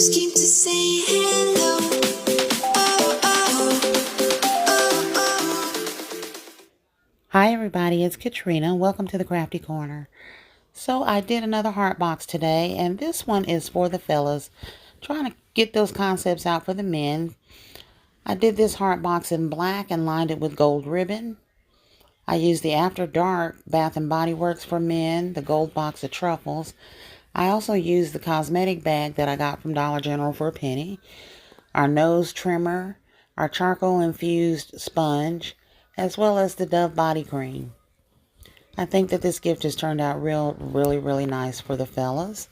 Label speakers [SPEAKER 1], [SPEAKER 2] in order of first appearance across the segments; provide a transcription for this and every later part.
[SPEAKER 1] just came to say hello.
[SPEAKER 2] Hi everybody, it's Katrina. Welcome to the Crafty Corner. So I did another heart box today, and this one is for the fellas, trying to get those concepts out for the men. I did this heart box in black and lined it with gold ribbon. I used the After Dark Bath and Body Works for men, the gold box of truffles. I also used the cosmetic bag that I got from Dollar General for a penny, our nose trimmer, our charcoal infused sponge, as well as the Dove body cream. I think that this gift has turned out really nice for the fellas.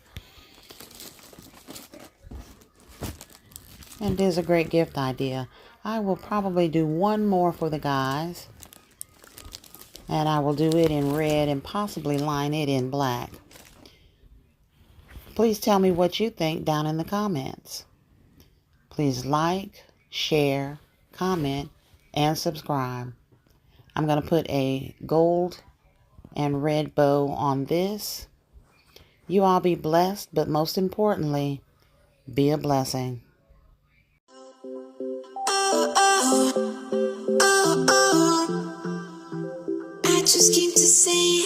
[SPEAKER 2] And it is a great gift idea. I will probably do one more for the guys. And I will do it in red and possibly line it in black. Please tell me what you think down in the comments. Please like, share, comment, and subscribe. I'm going to put a gold and red bow on this. You all be blessed, but most importantly, be a blessing.
[SPEAKER 1] I just came to say